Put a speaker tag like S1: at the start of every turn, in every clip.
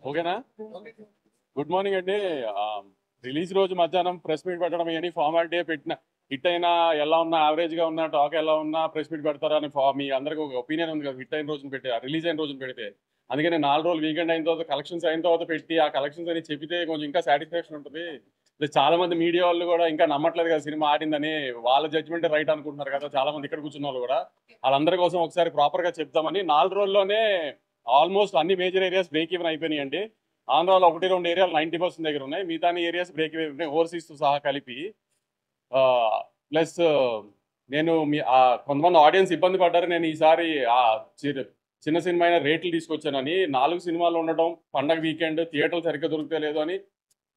S1: ఓకేనా? Good morning అండి. Release రోజు మధ్యాహ్నం ప్రెస్ మీట్ పెట్టడం ఇవన్నీ ఫార్మాలిటీ పెట్టిన హిట్ అయినా ఎలా ఉన్నా యావరేజ్ గా ఉన్నా టాక్ ఎలా ఉన్నా ప్రెస్ మీట్ పెడతారా అని మీ అందరికి ఒక ఒపీనియన్ ఉంది కదా. హిట్ అయిన రోజున పెట్టి రిలీజ్ అయిన రోజున పెడితే అందుకని 4 రోజులు వీకెండ్ అయిన తర్వాత కలెక్షన్స్ అయిన తర్వాత పెట్టి ఆ కలెక్షన్స్ అని చెబితే కొంచెం ఇంకా సాటిస్ఫాక్షన్ ఉంటుంది. చాలా మంది మీడియా వాళ్ళు కూడా ఇంకా నమ్మట్లేదు కదా సినిమా ఆడిందని. వాళ్ళ జడ్జ్మెంట్ రైట్ అనుకుంటున్నారు కదా. చాలా మంది ఇక్కడ కూర్చున్న వాళ్ళు కూడా వాళ్ళందరి కోసం ఒకసారి ప్రాపర్ గా చెప్తామని 4 రోజుల్లోనే ఆల్మోస్ట్ అన్ని మేజర్ ఏరియాస్ బ్రేక్ ఈవెన్ అయిపోయినాయండి. ఆంధ్రాలో 1-2 ఏరియాలు 90% దగ్గర ఉన్నాయి. మిగతా ఏరియాస్ బ్రేక్ ఈవెన్ ఉన్నాయి ఓవర్సీస్ తో సహా కలిపి. ప్లస్ నేను కొంతమంది ఆడియన్స్ ఇబ్బంది పడ్డారు. నేను ఈసారి చిన్న సినిమా అయినా రేట్లు తీసుకొచ్చానని 4 సినిమాలు ఉండటం పండగ వీకెండ్ థియేటర్లు సరిగ్గా దొరికితే లేదు అని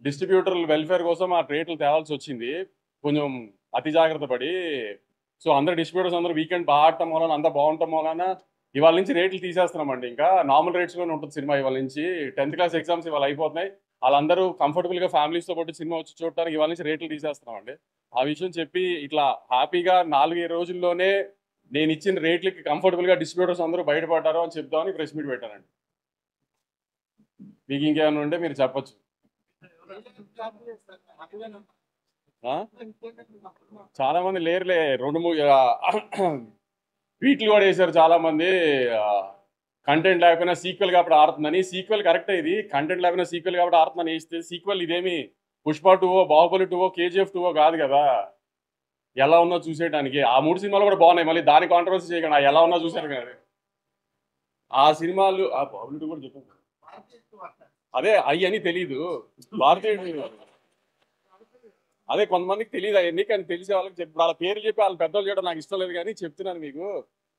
S1: డిస్ట్రిబ్యూటర్ల వెల్ఫేర్ కోసం ఆ రేట్లు తేవాల్సి వచ్చింది. కొంచెం అతి జాగ్రత్త పడి. సో అందరు డిస్ట్రిబ్యూటర్స్ అందరూ వీకెండ్ బాగా ఆడటం వలన అంతా బాగుండటం వలన ఇవాళ నుంచి రేట్లు తీసేస్తున్నామండి. ఇంకా నార్మల్ రేట్స్ లోనే ఉంటుంది సినిమా. ఇవాళ నుంచి 10th క్లాస్ ఎగ్జామ్స్ ఇవాళ అయిపోతున్నాయి. వాళ్ళందరూ కంఫర్టబుల్ గా ఫ్యామిలీస్ తో పాటు సినిమా వచ్చి చూడటానికి ఇవాళ నుంచి రేట్లు తీసేస్తున్నామండి. ఆ విషయం చెప్పి ఇట్లా హ్యాపీగా 4 రోజుల్లోనే నేను ఇచ్చిన రేట్లకి కంఫర్టబుల్ గా డిస్ట్రిబ్యూటర్స్ అందరూ బయటపడ్డారు అని చెప్దామని ప్రెస్ మీట్ పెట్టానండి. మీకు ఇంకేమైనా ఉంటే మీరు చెప్పొచ్చు. చాలా మంది లేరులే. 2-3 ట్వీట్లు కూడా వేశారు చాలా మంది. కంటెంట్ లేకపోయినా సీక్వెల్ కాబట్టి ఆడుతుందని. Sequel correct. ఇది కంటెంట్ లేకపోయినా సీక్వెల్ కాబట్టి ఆడుతుందని వేస్తే సీక్వెల్ ఇదేమి పుష్ప 2 బాహుబలి 2 KGF 2 కాదు కదా. ఎలా ఉన్నా చూసేయడానికి ఆ 3 సినిమాలు కూడా బాగున్నాయి. మళ్ళీ దాని కాంట్రవర్సీ చేయకుండా ఎలా ఉన్నా చూసారు కదా. ఆ సినిమాలు ఆ బాహుబలి 2 కూడా చెప్పాను. అదే అయ్యని తెలీదు భారతీయ. అదే కొంతమందికి తెలియదు అవన్నీ. కానీ తెలిసే వాళ్ళకి చెప్పి వాళ్ళ పేరు చెప్పి వాళ్ళ పెద్దలు చేయడం నాకు ఇష్టం లేదు. కానీ చెప్తున్నాను మీకు.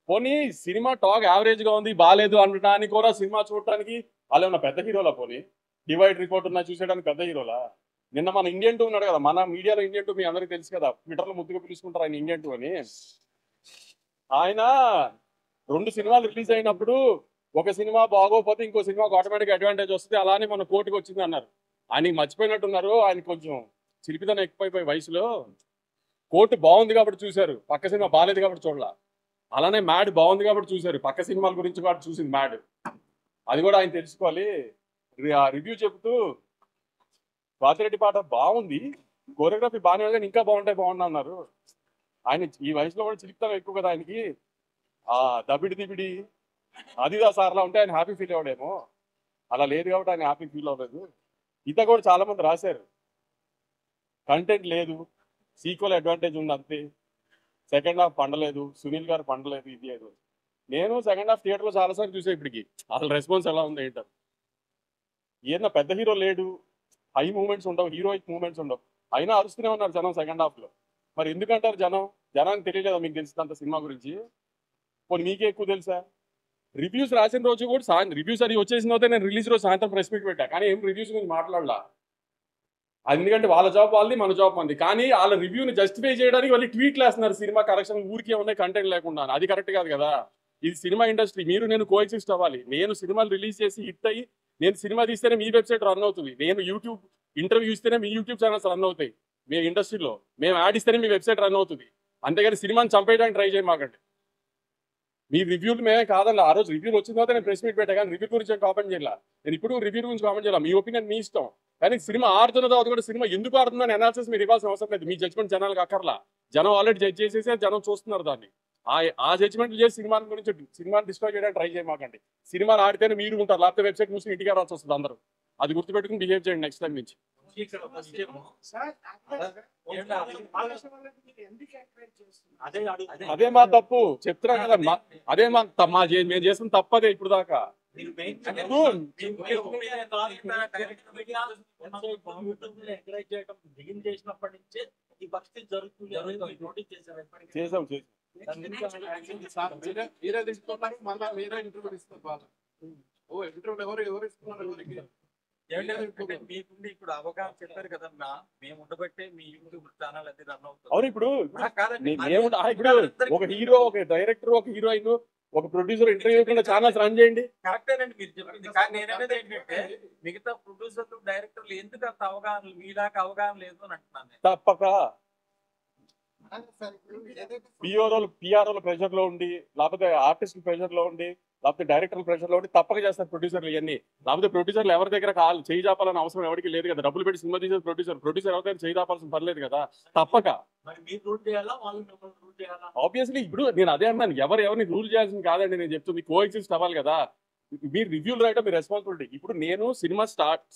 S1: పోనీ సినిమా టాక్ యావరేజ్ గా ఉంది బాగాలేదు అనడానికి కూడా సినిమా చూడటానికి వాళ్ళు ఏమన్నా పెద్ద హీరోలా? పోనీ డివైడ్ రిపోర్ట్ ఉన్నా చూసేయడానికి పెద్ద హీరోలా? నిన్న మన ఇండియన్ 2 ఉన్నాడు కదా. మన మీడియాలో ఇండియన్ 2 మీ అందరికీ తెలుసు కదా. ట్విట్టర్లో ముద్దుగా పిలుచుకుంటారు ఆయన ఇండియన్ 2 అని. ఆయన 2 సినిమాలు రిలీజ్ అయినప్పుడు ఒక సినిమా బాగోపోతే ఇంకో సినిమాకి ఆటోమేటిక్ అడ్వాంటేజ్ వస్తుంది. అలానే మన కోర్టుకు వచ్చింది అన్నారు. ఆయనకి మర్చిపోయినట్టున్నారు. ఆయన కొంచెం చిలిపితనం ఎక్కువైపోయి వయసులో. కోర్టు బాగుంది కాబట్టి చూశారు, పక్క సినిమా బాగాలేదు కాబట్టి చూడాల. అలానే మ్యాడ్ బాగుంది కాబట్టి చూశారు, పక్క సినిమాల గురించి కూడా చూసింది మ్యాడ్. అది కూడా ఆయన తెలుసుకోవాలి. రివ్యూ చెబుతూ వాతిరెడ్డి పాట బాగుంది, కోరియోగ్రఫీ బాగానే ఉంది, ఇంకా బాగుంటాయి అన్నారు. ఆయన ఈ వయసులో కూడా చిలిపితనం ఎక్కువ కదా ఆయనకి. ఆ దబిడి దిబిడి అదిదా సార్లా ఉంటే ఆయన హ్యాపీ ఫీల్ అవ్వడేమో. అలా లేదు కాబట్టి ఆయన హ్యాపీ ఫీల్ అవ్వలేదు. ఇత కూడా చాలా మంది రాశారు. కంటెంట్ లేదు, సీక్వెల్ అడ్వాంటేజ్ ఉంది అంతే, సెకండ్ హాఫ్ పండలేదు, సునీల్ గారు పండలేదు, ఇది లేదు. నేను సెకండ్ హాఫ్ థియేటర్లో చాలాసార్లు చూసా. ఇప్పటికి అసలు రెస్పాన్స్ ఎలా ఉంది ఏంటారు. ఏదన్నా పెద్ద హీరో లేడు, హై మూమెంట్స్ ఉండవు, హీరోయిక్ మూమెంట్స్ ఉండవు, అయినా అరుస్తూనే ఉన్నారు జనం సెకండ్ హాఫ్ లో. మరి ఎందుకంటారు జనానికి తెలియలేదా మీకు తెలిసినంత సినిమా గురించి? పోనీ మీకే ఎక్కువ తెలుసా? రివ్యూస్ రాసిన రోజు కూడా రివ్యూస్ అది వచ్చేసిన తర్వాత నేను రిలీజ్ రోజు సాయంత్రం ప్రెస్ మీట్ పెట్టా. కానీ ఏం రివ్యూస్ గురించి మాట్లాడలా. ఎందుకంటే వాళ్ళ జాబ్ వాళ్ళది, మన జాబ్ మంది. కానీ వాళ్ళ రివ్యూని జస్టిఫై చేయడానికి వాళ్ళు ట్వీట్లు వేస్తున్నారు. సినిమా కరెక్షన్ ఊరికే ఉన్నాయి కంటెంట్ లేకుండా. అది కరెక్ట్ కాదు కదా. ఇది సినిమా ఇండస్ట్రీ, మీరు నేను కోఎగ్జిస్ట్ అవ్వాలి. నేను సినిమాలు రిలీజ్ చేసి హిట్ అయ్యి నేను సినిమా తీస్తేనే మీ వెబ్సైట్ రన్ అవుతుంది. నేను యూట్యూబ్ ఇంటర్వ్యూ ఇస్తేనే మీ యూట్యూబ్ ఛానల్స్ రన్ అవుతాయి. మీ ఇండస్ట్రీలో మేము యాడ్ ఇస్తేనే మీ వెబ్సైట్ రన్ అవుతుంది. అంతేగాని సినిమాని చంపేయడానికి ట్రై చేయమాకండి. మీ రివ్యూలు మేమే కాదండి. ఆ రోజు రివ్యూలు వచ్చిన తర్వాత నేను ప్రెస్ మీట్ పెట్టా. కానీ రివ్యూ గురించి కామెంట్ చేయాల. నేను ఇప్పుడు రివ్యూ గురించి కామెంట్ చేయాలి. మీ ఒపీనియన్ మీ ఇష్టం. కానీ సినిమా ఆడుతున్న తర్వాత కూడా సినిమా ఎందుకు ఆడుతుందని అనాలిసిస్ మీరు ఇవ్వాల్సిన అవసరం లేదు. మీ జడ్జ్మెంట్ జనాలకు అక్కర్లా. జనం ఆల్రెడీ జడ్జ్ చేసేసి జనం చూస్తున్నారు దాన్ని. ఆ జడ్జ్మెంట్ చేసి సినిమా గురించి సినిమాని డిస్ట్రాయ్ చేయడానికి ట్రై చేయమాకండి. సినిమాలు ఆడితేనే మీరు ఉంటారు, లేకపోతే వెబ్సైట్ మూసి ఇంటికి రావాల్సి వస్తుంది అందరూ. అది గుర్తుపెట్టుకుని బిహేవ్ చేయండి నెక్స్ట్ టైం నుంచి. అదే మా తప్పు చెప్తున్నా కదా. అదే మేము చేసిన తప్పదే ఇప్పుడు దాకా.
S2: చేసినప్పటి నుంచే ఈ పరిస్థితి జరుగుతుంది.
S1: చేసాం.
S3: మీరే తీసుకున్నారు, మళ్ళీ మీరే ఇంటర్వ్యూ ఇస్తారు. ఎవరు ఇస్తున్నారు?
S2: మీకుండి ఇప్పుడు అవగాహన చెప్పారు కదా, మేము ఉండబట్టే మీ యూట్యూబ్ ఛానల్ అది రన్ అవుతుంది.
S1: అవును. ఇప్పుడు ఒక హీరో, ఒక డైరెక్టర్, ఒక హీరోయిన్, ఒక ప్రొడ్యూసర్ ఇంటర్వ్యూ ఛానల్స్ రన్ చేయండి.
S2: కరెక్టేనండి మీరు చెప్పింది. కానీ నేననేది ఏంటంటే మిగతా ప్రొడ్యూసర్లు డైరెక్టర్లు ఎందుకు అంత అవగాహన మీలాగా అవగాహన లేదు అని అంటున్నాను.
S1: తప్పక పిఆర్ఓల ప్రెషర్ లో ఉండి, లేకపోతే ఆర్టిస్ట్ ప్రెషర్ లో ఉండి లేకపోతే డైరెక్టర్ ప్రెషర్ లో ఉండి తప్పక చేస్తారు ప్రొడ్యూసర్లు ఇవన్నీ. లేకపోతే ప్రొడ్యూసర్లు ఎవరి దగ్గర కాలు చేయి చాపాలని అవసరం ఎవరికి లేదు కదా. డబ్బులు పెట్టి సినిమా తీసే ప్రొడ్యూసర్ ఎవరికైనా చేయి చాపాల్సిన పర్లేదు కదా. తప్పక
S2: మరి మీరు రూల్ చేయాలా, వాళ్ళు మిమ్మల్ని రూల్ చేయాలా?
S1: ఆబ్వియస్లీ ఇప్పుడు నేను అదే అన్నాను, ఎవరిని రూల్ చేయాల్సింది కాదండి. నేను చెప్తుంది కో ఎగ్జిస్ట్ అవ్వాలి కదా. మీరు రివ్యూలు రాయటం మీ రెస్పాన్సిబిలిటీ. ఇప్పుడు నేను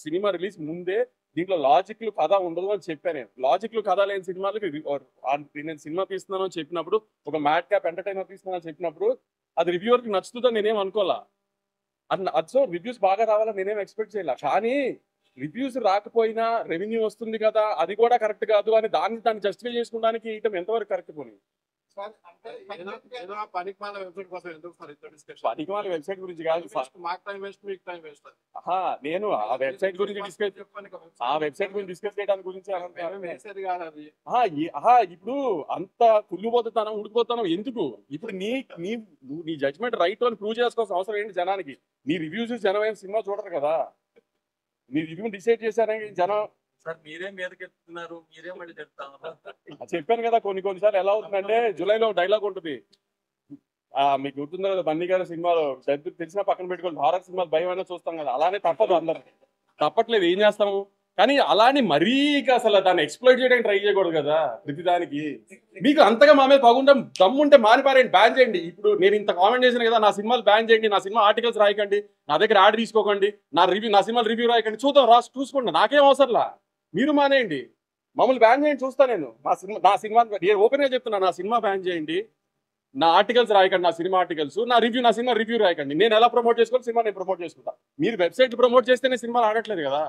S1: సినిమా రిలీజ్ ముందే దీంట్లో లాజిక్లు కథ ఉండదు అని చెప్పాను. నేను లాజిక్లు కథ లేని సినిమాలకి నేను సినిమా తీస్తున్నాను అని చెప్పినప్పుడు, ఒక మ్యాడ్ క్యాప్ ఎంటర్టైనర్ తీస్తున్నాను అని చెప్పినప్పుడు అది రివ్యూవర్కి నచ్చుతుందని నేనేం అనుకోవాలా. సో రివ్యూస్ బాగా రావాలని నేనేం ఎక్స్పెక్ట్ చేయాల. కానీ రివ్యూస్ రాకపోయినా రెవెన్యూ వస్తుంది కదా, అది కూడా కరెక్ట్ కాదు అని దాన్ని జస్టిఫై చేసుకోవడానికి ఇయటం ఎంతవరకు కరెక్ట్ పోనీ.
S3: సార్, అంటే ఏదో ఆ పనికిమాల వెబ్సైట్ కోసం ఎందుకు సార్ ఇంత డిస్కషన్?
S1: పనికిమాల వెబ్సైట్ గురించి కాదు సార్.
S3: మాకు టైం వేస్ట్, మీకు టైం వేస్ట్.
S1: నేను ఆ వెబ్సైట్ గురించి డిస్కస్ చేయడానికి గురించి
S3: వేసేది కాదు అది.
S1: ఇప్పుడు అంత కుళ్ళుపోతున్నాం ఉడికిపోతున్నాం ఎందుకు? ఇప్పుడు నీ జడ్జ్మెంట్ రైట్ అని ప్రూవ్ చేసుకోవాల్సిన అవసరం ఏంటి జనానికి? నీ రివ్యూస్ జనం ఏం సినిమా చూడరు కదా. నీ రివ్యూ డిసైడ్ చేశారని జనం.
S2: సార్ మీరే మీదకి ఎత్తుతున్నారు, మీరే మళ్ళీ చెప్తాను.
S1: చెప్పాను కదా, కొన్నిసార్లు ఎలా అవుతుందంటే జూలైలో డైలాగ్ ఉంటుంది, మీకు గుర్తుందో కదా, బన్నీ గారి సినిమాలో తెలిసిన పక్కన పెట్టుకోండి, హారర్ సినిమాలు భయం అయినా చూస్తాం కదా. అలానే తప్పదు, అందరికి తప్పట్లేదు, ఏం చేస్తాము. కానీ అలానే మరీ అసలు దాన్ని ఎక్స్ప్లోర్ చేయడానికి ట్రై చేయకూడదు కదా ప్రతిదానికి. మీకు అంతగా మా మీద పగుంటాం దమ్ముంటే మానిపారేయండి, బ్యాన్ చేయండి. ఇప్పుడు నేను ఇంత కామెంట్ చేశాను కదా, నా సినిమాలు బ్యాన్ చేయండి, నా సినిమా ఆర్టికల్స్ రాయకండి, నా దగ్గర యాడ్ తీసుకోకండి, నా సినిమాలు రివ్యూ రాయకండి, చూసుకోండి, నాకేం అవసరంలా. మీరు మానేయండి, మమ్మల్ని బ్యాన్ చేయండి, చూస్తా నేను. నా సినిమా నేను ఓపెన్గా చెప్తున్నా, నా సినిమా బ్యాన్ చేయండి, నా ఆర్టికల్స్ రాయకండి, నా సినిమా ఆర్టికల్స్, నా సినిమా రివ్యూ రాయకండి. నేను ఎలా ప్రమోట్ చేసుకోవాలి సినిమా నేను ప్రమోట్ చేసుకుంటా. మీరు వెబ్సైట్ ప్రమోట్ చేస్తేనే సినిమాలు ఆడట్లేదు కదా.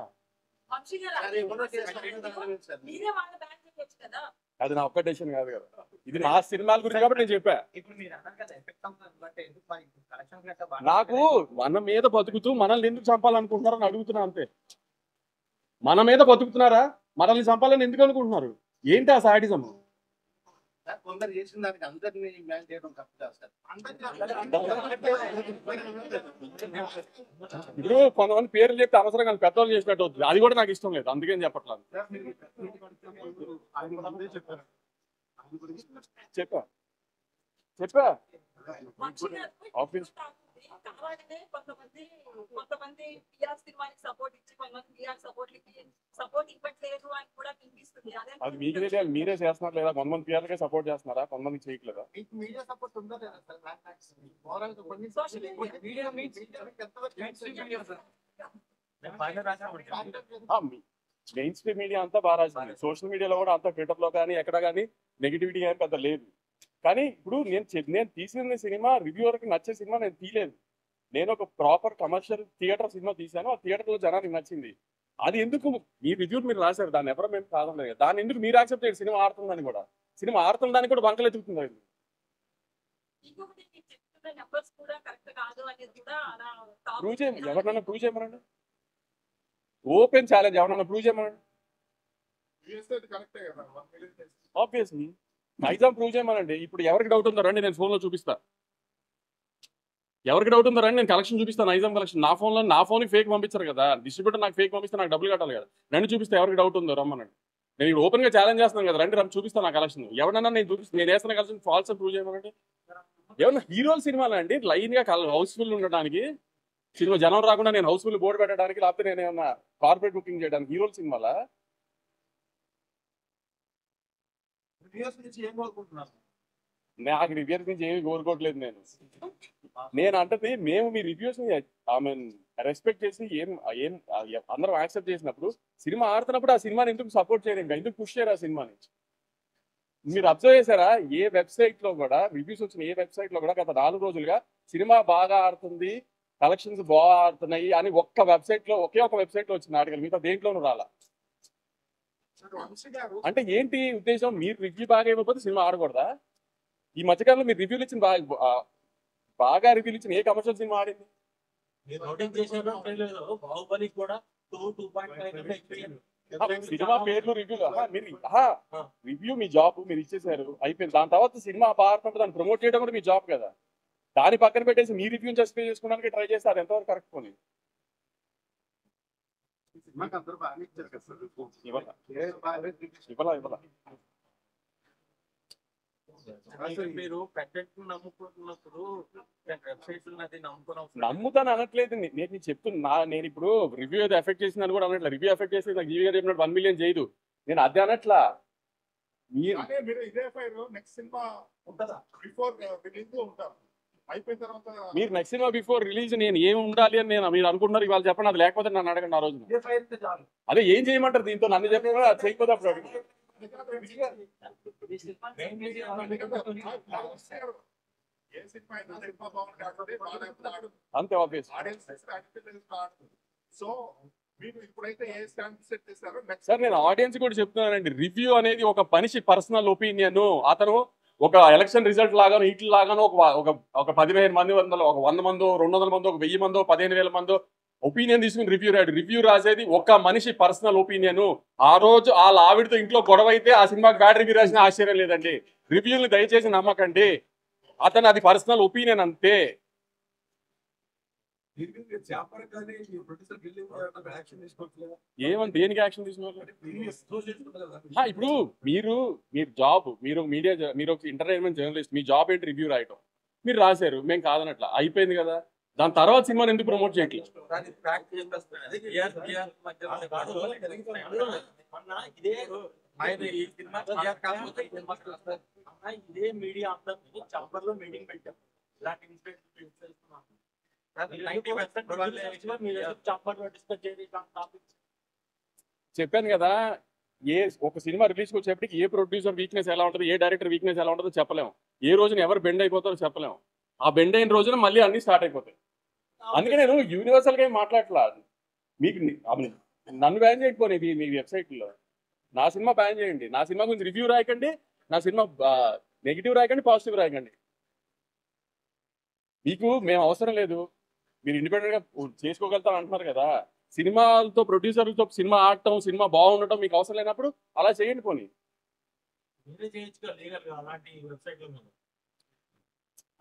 S1: అది నా ఒక్క డెసిషన్ కాదు కదా, ఇది నా సినిమాల గురించి కాబట్టి నేను చెప్పా. నాకు మన మీద బతుకుతూ మనల్ని ఎందుకు చంపాలనుకుంటున్నారని అడుగుతున్నా అంతే. మన మీద బతుకుతున్నారా, మనల్ని చంపాలని ఎందుకు అనుకుంటున్నారు? ఏంటి ఆ సాడిజం?
S3: కొందరు చేసిన దానికి అందరినీ బ్యాన్ చేయడం తప్పు సార్.
S1: ఇప్పుడు కొంతమంది పేర్లు చెప్తే అవసరం కానీ పెద్దవాళ్ళు చేసినట్టు అవుతుంది, అది కూడా నాకు ఇష్టం లేదు, అందుకని చెప్పట్లేదు. చెప్పా ఆఫీస్
S4: కొంతమంది పిఆర్ సినిమాకి సపోర్ట్ ఇచ్చి కొంతమంది పిఆర్ సపోర్ట్ ఇవ్వట్లేదు అని కూడా వినిపిస్తుంది.
S1: అది మీకు తెలియాలి, మీరే చేస్తున్నారు లేదా? కొంతమంది పిఆర్లకే సపోర్ట్ చేస్తున్నారా, కొంతమంది చేయట్లేదా?
S3: మీడియా సపోర్ట్ ఉందా లేదా సార్?
S1: మెయిన్ స్ట్రీమ్ మీడియా అంతా బాగా రాసింది, సోషల్ మీడియాలో కూడా అంతా ట్విట్టర్ లో కానీ ఎక్కడ కానీ నెగిటివిటీ ఏం పెద్ద లేదు. కానీ ఇప్పుడు నేను తీసిన సినిమా రివ్యూవర్కి నచ్చే సినిమా నేను తీయలేదు. నేను ఒక ప్రాపర్ కమర్షియల్ థియేటర్ సినిమా తీశాను, ఆ థియేటర్లో జనానికి నచ్చింది. అది ఎందుకు మీ రివ్యూ మీరు రాశారు, దాన్ని ఎవరో మేము కాదలేదు. దాన్ని ఎందుకు మీరు యాక్సెప్ట్ చేయండి? సినిమా ఆడుతుందని కూడా, సినిమా ఆడుతుందని కూడా బంకలు ఎత్తుకుతుంది. అది ప్రూవ్ చేయండి, ఎవరినైనా ప్రూవ్ చేయమనండి. ఓపెన్ ఛాలెంజ్, ఎవరన్నా ప్రూవ్ చేయమనండి. ఆబ్వియస్లీ నైజాం ప్రూవ్ చేయమనండి. ఇప్పుడు ఎవరికి డౌట్ ఉందో రండి, నేను ఫోన్లో చూపిస్తా. ఎవరికి డౌట్ ఉందో రండి, నేను కలెక్షన్ చూపిస్తాను, నైజాం కలెక్షన్. నా ఫోన్కి ఫేక్ పంపించారు కదా, డిస్ట్రిబ్యూటర్ నాకు ఫేక్ పంపిస్తే నాకు డబ్బులు కట్టాలి కదా. రండి చూపిస్తే, ఎవరికి డౌట్ ఉందో రమ్మనండి. నేను ఇప్పుడు ఓపెన్గా ఛాలెంజ్ చేస్తున్నాను కదా, రండి చూపిస్తాను నా కలెక్షన్. ఎవరన్నా నేను చూపిస్తాను, నేను వేస్తున్న కలెక్షన్ ఫాల్స్ ప్రూవ్ చేయమనండి. ఏమన్నా హీరోల సినిమాలు అండి లైన్గా హౌస్ఫుల్ ఉండడానికి, సినిమా జనం రాకుండా నేను హౌస్ఫుల్ బోర్డు పెట్టడానికి, లేకపోతే నేను ఏమన్నా కార్పొరేట్ బుకింగ్ చేయడానికి హీరోల సినిమాలా? నాకు రివ్యూస్ నుంచి ఏమి కోరుకోవట్లేదు. నేను అంటే మేము మీ రివ్యూస్ రెస్పెక్ట్ చేసి అందరం యాక్సెప్ట్ చేసినప్పుడు, సినిమా ఆడుతున్నప్పుడు ఆ సినిమాని ఎందుకు సపోర్ట్ చేయరు, ఇంకా ఎందుకు పుష్ చేయరు ఆ సినిమాని? మీరు అబ్జర్వ్ చేశారా? ఏ వెబ్సైట్ లో కూడా రివ్యూస్ వచ్చిన ఏ వెబ్సైట్ లో కూడా గత 4 రోజులుగా సినిమా బాగా ఆడుతుంది, కలెక్షన్స్ బాగా ఆడుతున్నాయి అని ఒకే ఒక వెబ్సైట్ లో వచ్చిన ఆర్టికల్, మిగతా దేంట్లోనూ రాలా. అంటే ఏంటి ఉద్దేశం? మీరు రివ్యూ బాగా ఇవ్వకపోతే సినిమా ఆడకూడదా? ఈ మధ్యకాలంలో మీరు రివ్యూలు ఇచ్చిన బాగా రివ్యూలు ఇచ్చిన ఏ కమర్షియల్ సినిమా ఆడింది? సినిమా పేర్లు రివ్యూలు, రివ్యూ మీ జాబ్, మీరు ఇచ్చేసారు, అయిపోయింది. దాని తర్వాత సినిమా బాగుంటుంది, దాన్ని ప్రమోట్ చేయడం కూడా మీ జాబ్ కదా. దాన్ని పక్కన పెట్టేసి మీ రివ్యూని జస్టిఫై చేసుకోవడానికి ట్రై చేస్తే అది ఎంతవరకు కరెక్ట్ పోనీ? ఇవ్వాల
S2: అసలు మీరు కంటెంట్ నమ్ముకుంటున్నప్పుడు వెబ్సైట్ అది నమ్ముకున్నప్పుడు
S1: నమ్ముతాను అనట్లేదు. నేను నీకు చెప్తున్నా, నేను ఇప్పుడు రివ్యూ ఏదో ఎఫెక్ట్ చేసిందని కూడా అనట్లేదు. రివ్యూ ఎఫెక్ట్ చేసి నాకు జీవి గారు చెప్పినట్టు 1 మిలియన్ చేయదు. నేను అదే అనట్లా. మీరు
S3: కానీ మీరు ఇదే ఫైర్ నెక్స్ట్ సినిమా ఉంటుందా బిఫోర్ రిలీజ్ ఉంటారు, అయిపోయిన తర్వాత
S1: మీరు నెక్స్ట్ సినిమా బిఫోర్ రిలీజ్ నేను ఏం ఉండాలి అని మీరు అనుకుంటున్నారు. ఇవాళ చెప్పండి, అది లేకపోతే నన్ను అడగండి ఆ రోజు. అదే ఏం చేయమంటారు దీంతో? నన్ను చెప్పిన అది చేయకపోతే అప్పుడు అడుగు.
S3: ఏ సినిమా అయినా సినిమా బాగుంది కాకపోతే బాగా
S1: అంతే ఆబ్వియస్.
S3: ఆడియన్స్ సో మీరు ఇప్పుడైతే ఏ స్టాండ్ సెట్ చేస్తారో నెక్స్ట్
S1: సార్ నేను ఆడియన్స్ కూడా చెప్తున్నానండి, రివ్యూ అనేది ఒక మనిషి పర్సనల్ ఒపీనియన్. అతను ఒక ఎలక్షన్ రిజల్ట్ లాగానో ఇట్లా లాగానో ఒక 15 మంది ఒక 100 మందో 200 మందో ఒక 1000 మందో 15,000 మందో ఒపీనియన్ తీసుకుని రివ్యూ రాడు. రివ్యూ రాసేది ఒక మనిషి పర్సనల్ ఒపీనియన్. ఆ రోజు వాళ్ళ ఆవిడతో ఇంట్లో గొడవ అయితే ఆ సినిమాకి బ్యాడ్ రివ్యూ రాసిన ఆశ్చర్యం లేదండి. రివ్యూని దయచేసి నమ్మకండి. అతను అది పర్సనల్ ఒపీనియన్ అంతే. ఏమని దేనికి యాక్షన్ తీసుకోవాలి? ఇప్పుడు మీరు జాబ్, మీరు మీడియా, మీరు ఒక ఎంటర్టైన్మెంట్ జర్నలిస్ట్, మీ జాబ్ ఏంటి? రివ్యూ రాయటం. మీరు రాశారు, మేము కాదనట్లా, అయిపోయింది కదా. దాని తర్వాత సినిమాని ఎందుకు ప్రమోట్ చేయట్లేదు?
S2: ఇదే మీడియా అంతా చంబర్లో మీటింగ్ పెట్టాం. ఇలాంటి
S1: చెప్పాను కదా, ఒక సినిమా రిలీజ్కి వచ్చేప్పటికి ఏ ప్రొడ్యూసర్ వీక్నెస్ ఎలా ఉంటుంది, ఏ డైరెక్టర్ వీక్నెస్ ఎలా ఉంటుందో చెప్పలేము. ఏ రోజున ఎవరు బెండ్ అయిపోతారో చెప్పలేము. ఆ బెండ్ అయిన రోజున మళ్ళీ అన్ని స్టార్ట్ అయిపోతాయి. అందుకే నేను యూనివర్సల్గా ఏం మాట్లాడట్లా. మీకు నన్ను బ్యాన్ చేయకపోయి మీ వెబ్సైట్లో నా సినిమా బ్యాన్ చేయండి. నా సినిమా గురించి రివ్యూ రాయకండి, నా సినిమా నెగిటివ్ రాయకండి, పాజిటివ్ రాయకండి. మీకు మేము అవసరం లేదు, మీరు ఇండిపెండెంట్గా చేసుకోగలుగుతాం అంటున్నారు కదా. సినిమాలతో ప్రొడ్యూసర్లతో సినిమా ఆడటం, సినిమా బాగుండటం మీకు అవసరం లేనప్పుడు అలా చేయండి. పోనీ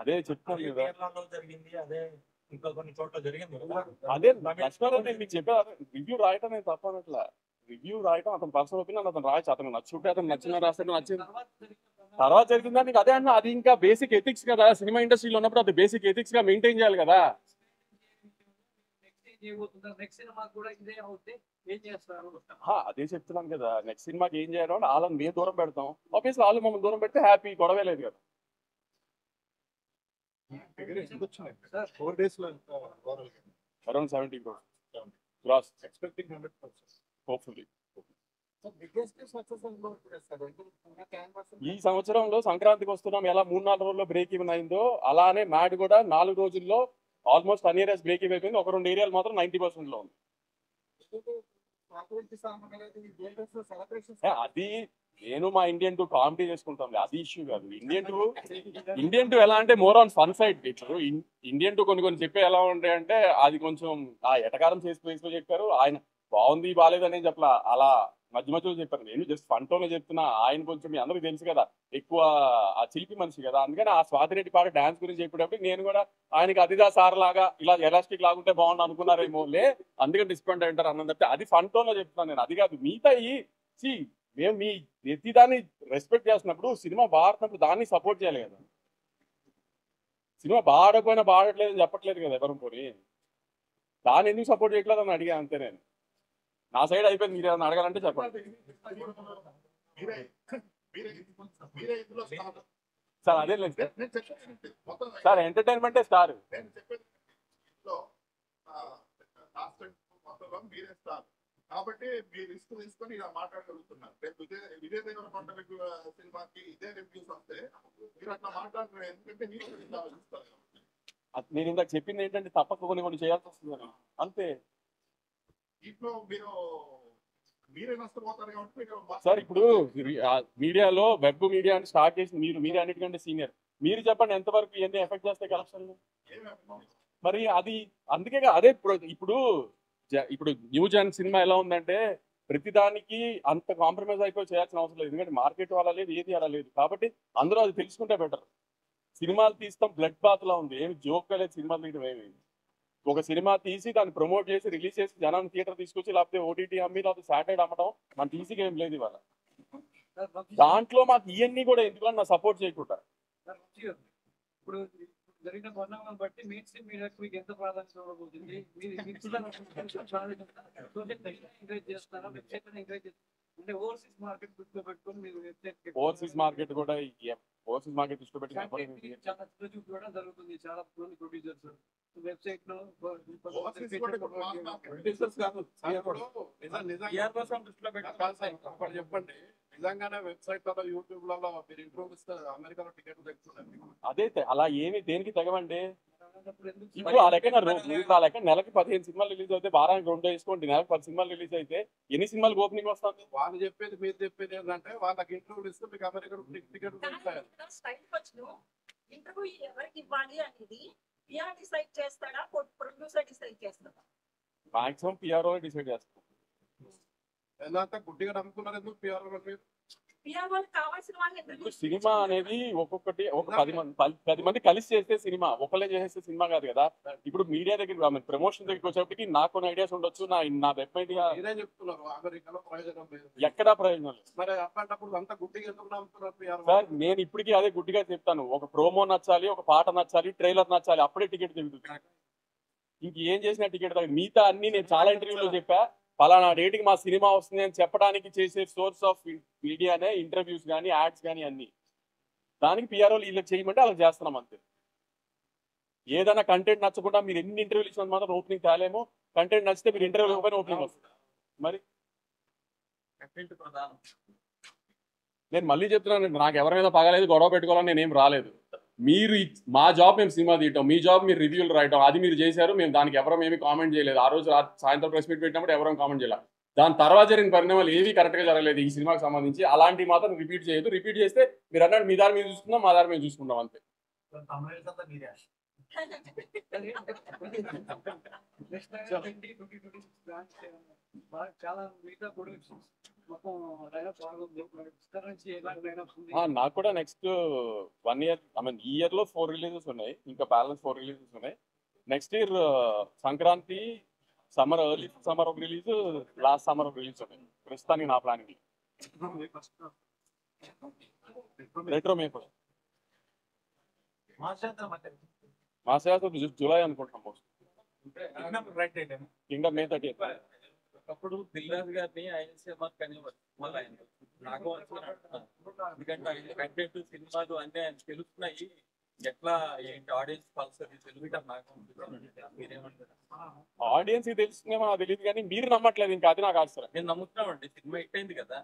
S1: అదే చెప్తాను కదా. అదే లక్ష్మణ్ నేను మీకు చెప్పాను, రివ్యూ రాయటం నేను తప్పనట్లా. రివ్యూ రాయటం అతను పర్సనల్ ఒపీనియన్, అతను రాయచ్చు. అతను నచ్చుంటే అతను నచ్చిన రాస్తాడు, నచ్చింది తర్వాత జరిగిందా నీకు అదే అన్న. అది ఇంకా బేసిక్ ఎథిక్స్ కదా. సినిమా ఇండస్ట్రీలో ఉన్నప్పుడు అది బేసిక్ ఎథిక్స్ గా మెయింటైన్ చేయాలి కదా. అదే చెప్తున్నాను కదా, నెక్స్ట్ సినిమాకి ఏం చేయడం అంటే వాళ్ళని మేము దూరం పెడతాం. ఆబ్వియస్లీ వాళ్ళు మమ్మల్ని దూరం పెడితే హ్యాపీ, గొడవే లేదు కదా. Around 70 crores gross, expecting 100%, hopefully. ఈ సంవత్సరంలో సంక్రాంతికి వస్తున్నాం, ఎలా 3-4 రోజుల్లో బ్రేక్ ఈవెన్ అయిందో అలానే మ్యాడ్ కూడా 4 రోజుల్లో ఆల్మోస్ట్ అన్ని ఏరియాస్ బ్రేక్ ఈవెన్ అయిపోయింది. ఒక 2 ఏరియాలు మాత్రం 90% లో ఉంది. అది నేను మా ఇండియన్ టూ కామెడీ చేసుకుంటాం, అది ఇష్యూ కాదు. ఇండియన్ టూ ఎలా అంటే మోర్ ఆన్ ఫన్ సైడ్. ఇప్పుడు ఇండియన్ టూ కొన్ని చెప్పే ఎలా ఉంటాయి అంటే అది కొంచెం ఆ ఎటకారం చేసి చెప్పారు. ఆయన బాగుంది బాగాలేదు అనేది చెప్పలా, అలా మధ్యలో చెప్పారు. నేను జస్ట్ ఫన్ టోనే చెప్తున్నా. ఆయన కొంచెం మీ అందరికీ తెలుసు కదా, ఎక్కువ ఆ చిలిపి మనిషి కదా. అందుకని ఆ స్వాతిరెడ్డి పాట డాన్స్ గురించి చెప్పేటప్పుడు నేను కూడా ఆయనకి అదిదా సార్ లాగా ఇలా ఎలాస్టిక్ లాగుంటే బాగుండు అనుకున్నారేమో లే, అందుకని డిస్కౌంట్ అంటారు అన్నది తప్పితే అది ఫన్ టోన్లో చెప్తున్నాను నేను, అది కాదు. మిగతా మేము మీ ప్రతి దాన్ని రెస్పెక్ట్ చేస్తున్నప్పుడు, సినిమా బాడుతున్నప్పుడు దాన్ని సపోర్ట్ చేయాలి కదా. సినిమా బాడకపోయినా బాడట్లేదని చెప్పట్లేదు కదా ఎవరు. పోనీ దాన్ని ఎందుకు సపోర్ట్ చేయట్లేదు అని అడిగా అంతే. నేను నా సైడ్ అయిపోయింది, మీరు ఏమైనా అడగాలంటే చెప్పండి సార్. అదే లేదు సార్, ఎంటర్టైన్మెంటే స్టార్.
S3: కాబట్టి మీరు రిస్క్ తీసుకొని ఇలా మాట్లాడగలుగుతున్నారు. రేపు విజయ్ దేవరకొండ సినిమాకి ఇదే రివ్యూస్ వస్తే మీరు అట్లా మాట్లాడుతున్నారు. ఎందుకంటే
S1: నేను ఇందాక చెప్పింది ఏంటంటే తప్పక కొన్ని చేయాల్సి వస్తుంది అంతే.
S3: ఇంట్లో మీరే నష్టపోతారు కాబట్టి
S1: సార్. ఇప్పుడు మీడియాలో వెబ్ మీడియా అని స్టార్ట్ చేసి మీరే అన్నిటికంటే సీనియర్. మీరు చెప్పండి ఎంతవరకు ఎన్ని ఎఫెక్ట్ చేస్తాయి కలెక్షన్ మరి. అది అందుకే అదే ఇప్పుడు న్యూ జన్ సినిమా ఎలా ఉందంటే ప్రతిదానికి అంత కాంప్రమైజ్ అయిపోయి చేయాల్సిన అవసరం లేదు. ఎందుకంటే మార్కెట్ అలా లేదు, ఏది అలా లేదు. కాబట్టి అందరూ అది తెలుసుకుంటే బెటర్. సినిమాలు తీస్తాం బ్లడ్ బాత్ లా ఉంది, ఏమి జోక్గా లేదు సినిమాలు తీయడం. ఏమి ఒక సినిమా తీసి దాన్ని ప్రమోట్ చేసి రిలీజ్ చేసి జనాన్ని థియేటర్ తీసుకొచ్చి లేకపోతే ఓటీటీ అమ్మి లేకపోతే శాటిలైట్ అమ్మడం మన టీసీకి ఏం లేదు ఇవాళ. దాంట్లో మాకు ఇవన్నీ కూడా ఎందుకన్నా సపోర్ట్ చేయకుండా
S2: ఇప్పుడు జరిగిన పరిణామాలను బట్టి మెయిన్ స్ట్రీమ్ మీడియాకు మీకు ఎంత ప్రాధాన్యత ఇవ్వబోతుంది? మీరు ఎంకరేజ్ చేస్తారా, వెబ్సైట్ ఎంకరేజ్ చేస్తారా? అంటే ఓవర్సీస్ మార్కెట్ దృష్టిలో పెట్టుకొని మీరు వెబ్సైట్
S1: ఓవర్సీస్ మార్కెట్ కూడా ఓవర్సీస్ మార్కెట్ దృష్టి పెట్టి
S2: చాలా చూపు కూడా జరుగుతుంది. చాలా మంది ప్రొడ్యూసర్స్ వెబ్సైట్ లో
S3: Overseas కూడా ఇప్పుడు mass market.
S5: ప్రొడ్యూసర్స్ కాదు సార్, ఇప్పుడు నిజంగా
S2: దృష్టిలో
S5: కాదు సార్, ఒకటి చెప్పండి, నిజంగానే వెబ్సైట్లలో యూట్యూబ్లలో మీరు ఇంటర్వ్యూ ఇస్తే అమెరికాలో టికెట్లు తెచ్చుకున్నారు.
S1: అదే అలా ఏమి దేనికి తెగవండి. ఇప్పుడు ఆ లెక్క ఆ లెక్క నెలకి 15 సినిమాలు రిలీజ్ అయితే వారానికి 2 వేసుకోండి, నెలకి 10 సినిమాలు రిలీజ్ అయితే ఎన్ని సినిమాలు ఓపెనింగ్ వస్తుంది?
S5: వాళ్ళు చెప్పేది మీరు చెప్పేది ఏంటంటే వాళ్ళకి ఇంటర్వ్యూలు ఇస్తే మీకు అమెరికా టికెట్లు దొరుకుతాయి.
S4: స్టైల్ వచ్చును ఇంటర్వ్యూ ఎవరికి ఇవ్వాలి అనేది పిఆర్ డిసైడ్ చేస్తాడా, ప్రొడ్యూసర్ డిసైడ్ చేస్తాడా?
S1: మాక్సిమం పిఆర్ఓ డిసైడ్ చేస్తాం.
S5: ఏంటంటే గుడ్డిగా నమ్ముకున్నారు ఎందుకు పిఆర్ మీరు?
S4: పిఆర్ వాళ్ళకి కావాల్సిన వాళ్ళు
S1: ఇప్పుడు
S4: ఇంటర్వ్యూ
S1: సినిమా అనేది ఒక్కొక్కటి ఒక 10 మంది కలిసి చేస్తే సినిమా, ఒకళ్ళే చేసేస్తే సినిమా కాదు కదా. ఇప్పుడు మీడియా దగ్గర ప్రమోషన్ దగ్గరికి వచ్చేప్పటికి నాకు కొన్ని ఐడియాస్ ఉండొచ్చు, నా వెబ్సైట్
S5: మీరే చెప్తున్నారు అమెరికాలో ప్రయోజనం లేదు.
S1: ఎక్కడా ప్రయోజనం లేదు.
S5: మరి అట్లాంటప్పుడు అంత గుడ్డిగా ఎందుకు నమ్ముతున్నారు పిఆర్?
S1: సార్ నేను ఇప్పటికీ అదే గుడ్డిగా చెప్తాను, ఒక ప్రోమో నచ్చాలి, ఒక పాట నచ్చాలి, ట్రైలర్ నచ్చాలి, అప్పుడే టికెట్ తిరుగుతుంది. ఇంక ఏం చేసినా టికెట్ తగ్గదు. మిగతా అన్ని నేను చాలా ఇంటర్వ్యూలో చెప్పా, పలానా డేట్కి మా సినిమా వస్తుంది అని చెప్పడానికి చేసే సోర్స్ ఆఫ్ మీడియానే ఇంటర్వ్యూస్ కానీ యాడ్స్ కానీ అన్ని. దానికి పిఆర్ఓ వీళ్ళకి చేయమంటే అలా చేస్తున్నాం అంతే. ఏదైనా కంటెంట్ నచ్చకుండా మీరు ఎన్ని ఇంటర్వ్యూలు ఇచ్చినంత మాత్రం ఓపెనింగ్ తేలేమో, కంటెంట్ నచ్చితే మీరు ఇంటర్వ్యూ ఇవ్వని ఓపెనింగ్ వస్తుంది. మరి
S2: కంటెంట్ ప్రధానం.
S1: నేను మళ్ళీ చెప్తున్నాను, నాకు ఎవరి మీద పగలేదు, గొడవ పెట్టుకోవాలని నేనేం రాలేదు. మీరు మా జాబ్ మేము సినిమా తీయటం, మీ జాబ్ మీరు రివ్యూలు రాయటం, అది మీరు చేశారు. మేము దానికి ఎవరం ఏమి కామెంట్ చేయలేదు. ఆ రోజు సాయంత్రం ప్రెస్ మీట్ పెట్టినప్పుడు ఎవరం కామెంట్ చేయలేదు. దాని తర్వాత జరిగిన పరిణామాలు ఏవి కరెక్ట్గా జరగలేదు ఈ సినిమాకి సంబంధించి. అలాంటివి మాత్రం రిపీట్ చేయదు. రిపీట్ చేస్తే మీరు అన్నాడు మీ దారి మీద చూసుకుందాం, మా దారి మీద చూసుకుందాం అంతే.
S2: చాలా మిగతా ప్రొడక్షన్స్ మొత్తం లైనప్ బాగుంది. నుంచి ఎలాంటి లైనప్స్ ఉంది?
S1: నాకు కూడా నెక్స్ట్ 1 year, ఈ ఇయర్ లో 4 రిలీజెస్ ఉన్నాయి, ఇంకా బ్యాలెన్స్ 4 రిలీజెస్ ఉన్నాయి. Next year Sankranti, early summer ఒక రిలీజ్, లాస్ట్ సమ్మర్ ఒక రిలీజ్ ఉన్నాయి. ప్రస్తుతానికి నా ప్లానింగ్ రెట్రో మే ఫస్ట్, మా శాతం జూలై అనుకుంటున్నాం. Kingdom May 30th.
S2: ఒకప్పుడు దిల్రాజు గారిని ఆయన సినిమాకి కనివ్వరు, మళ్ళీ ఆయన ఎందుకంటే ఆయన కంటెంట్ సినిమాలు అన్నీ ఆయన తెలుస్తున్నాయి. ఎట్లా ఏంటి ఆడియన్స్ పల్స్ అది తెలుగుతారు నాకు. మీరేమంటారు?
S1: ఆడియన్స్ తెలుస్తుందేమో నాకు తెలియదు, కానీ మీరు నమ్మట్లేదు. ఇంకా అది నాకు ఆశ్చర్యం.
S2: నేను నమ్ముతున్నామండి, సినిమా హిట్ అయింది కదా.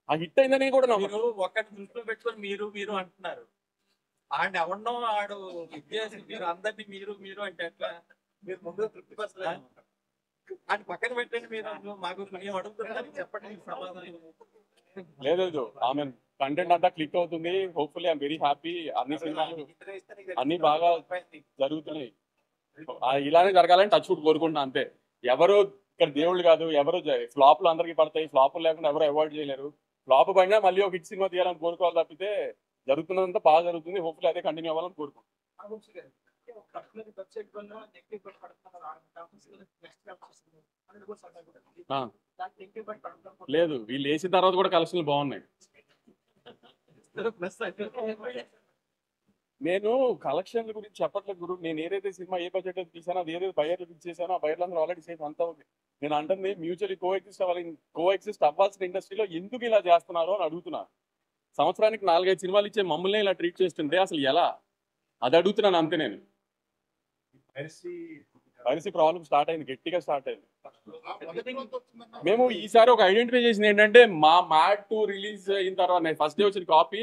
S1: ఆ హిట్ అయిందని కూడా
S2: మీరు ఒక్కటి దృష్టిలో పెట్టుకొని మీరు అంటున్నారు. ఆయన ఎవరినో ఆడు విద్యాసి, మీరు అందరినీ మీరు అంటే ఎట్లా? మీరు ముందు తృప్తిపరచలేదు. అది పక్కన పెట్టండి. మీరు మాకు మేము అడుగుతున్నారు, చెప్పండి సమాధానం.
S1: లేదు, ఆమె కంటెంట్ అంతా క్లిక్ అవుతుంది. Hopefully I'm very happy. అన్ని సినిమాలు అన్ని బాగా జరుగుతున్నాయి. ఇలానే జరగాలని టచ్ వుడ్ కోరుకుంటున్నా అంతే. ఎవరు ఇక్కడ దేవుళ్ళు కాదు, ఎవరు ఫ్లాప్లు అందరికీ పడతాయి. ఫ్లాపులు లేకుండా ఎవరు అవాయిడ్ చేయలేరు. ఫ్లాప్ పడినా మళ్ళీ ఒక హిట్ సినిమా తీయాలని కోరుకోవాలి తప్పితే జరుగుతున్నదంతా బాగా జరుగుతుంది. హోప్ఫుల్లీ అదే కంటిన్యూ అవ్వాలని కోరుకుంటున్నాను. లేదు, వీళ్ళు వేసిన తర్వాత కూడా కలెక్షన్లు బాగున్నాయి. నేను కలెక్షన్ల గురించి చెప్పట్లేదు గురు. నేను ఏదైతే సినిమా ఏ బడ్జెట్ తీసానో, అది ఏదైతే బయర్లు ఫిక్స్ చేశానో, ఆ బయర్లందరూ ఆల్రెడీ సేఫ్ అంతా ఉంది. నేను అంటుంది మ్యూచువల్లీ కోఎగ్జిస్ట్ అవ్వాల్సిన ఇండస్ట్రీలో ఎందుకు ఇలా చేస్తున్నారు అని అడుగుతున్నా. సంవత్సరానికి 4-5 సినిమాలు ఇచ్చే మమ్మల్ని ఇలా ట్రీట్ చేస్తుంటే అసలు ఎలా, అది అడుగుతున్నాను అంతే. నేను పైరసీ ప్రాబ్లం స్టార్ట్ అయింది, గట్టిగా స్టార్ట్ అయింది. మేము ఈసారి ఒక ఐడెంటిఫై చేసింది ఏంటంటే, మా మ్యాడ్ 2 రిలీజ్ అయిన తర్వాత ఫస్ట్ డే వచ్చిన కాపీ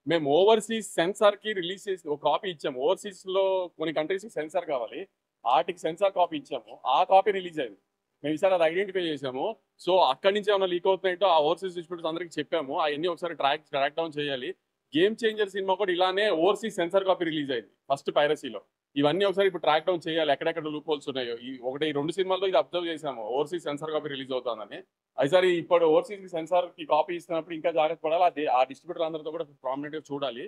S1: మేము ఓవర్సీస్ సెన్సార్ కి రిలీజ్ చేసి ఒక కాపీ ఇచ్చాము. ఓవర్సీస్ లో కొన్ని కంట్రీస్ కి సెన్సార్ కావాలి, వాటికి సెన్సార్ కాపీ ఇచ్చాము. ఆ కాపీ రిలీజ్ అయింది. మేము ఈసారి అది ఐడెంటిఫై చేసాము. సో అక్కడి నుంచి ఏమైనా లీక్ అవుతున్నాయంటో ఆ ఓవర్సీస్ డిస్ట్రిబ్యూటర్స్ అందరికి చెప్పాము. అవన్నీ ఒకసారి ట్రాక్ డౌన్ చేయాలి. గేమ్ చేంజర్ సినిమా కూడా ఇలానే ఓవర్సీస్ సెన్సార్ కాపీ రిలీజ్ అయింది ఫస్ట్ పైరసీలో. ఇవన్నీ ఒకసారి ఇప్పుడు ట్రాక్ డౌన్ చేయాలి, ఎక్కడెక్కడ లూప్ హోల్స్ ఉన్నాయో. ఈ 2 సినిమాల్లో ఇది అబ్జర్వ్ చేసాము, ఓవర్సీస్ సెన్సార్ కాపీ రిలీజ్ అవుతుందని. అయిసారి ఇప్పుడు ఓవర్సీస్ సెన్సార్ కి కాపీ ఇస్తున్నప్పుడు ఇంకా జాగ్రత్త పడాలి. అది ఆ డిస్ట్రిబ్యూటర్ అందరితో కూడా ప్రామినెంట్ గా చూడాలి.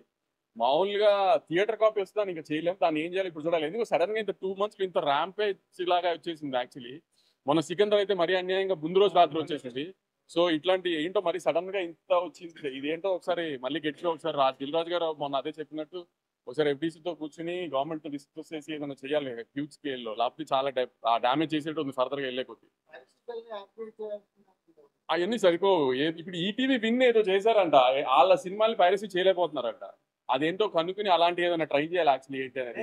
S1: మామూలుగా థియేటర్ కాపీ వస్తే ఇంకా చేయలేము, దాన్ని ఏం చేయాలి ఇప్పుడు చూడాలి. ఎందుకు సడన్ గా ఇంత 2 months ఇంత ర్యాంపేజ్ లాగా వచ్చేసింది. యాక్చువల్లీ మొన్న సికింద్రాబాద్ అయితే మరీ అన్యాయంగా ముందు రోజు రాత్రి వచ్చేసింది. సో ఇట్లాంటి ఏంటో మరి సడన్ గా ఇంత వచ్చింది, ఇదేంటో ఒకసారి మళ్ళీ గట్టిగా ఒకసారి దిల్ రాజు గారు మొన్న అదే చెప్పినట్టు ఒకసారి FDCతో కూర్చుని గవర్నమెంట్ డిస్కస్ చేసి ఏదైనా చేయాలి హ్యూజ్ స్కేల్లో, లేకపోతే చాలా డ్యామేజ్ చేసేట్టు ఉంది ఫర్దర్గా వెళ్ళే కొద్ది. అవన్నీ సరిపోవు. ఇప్పుడు ఈటీవీ విన్ ఏదో చేశారంట, వాళ్ళ సినిమాలు పైరసీ చేయలేకపోతున్నారంట. అదేంటో కనుక్కుని అలాంటి ఏదైనా ట్రై చేయాలి యాక్చువల్లీ ఏంటి అనేది.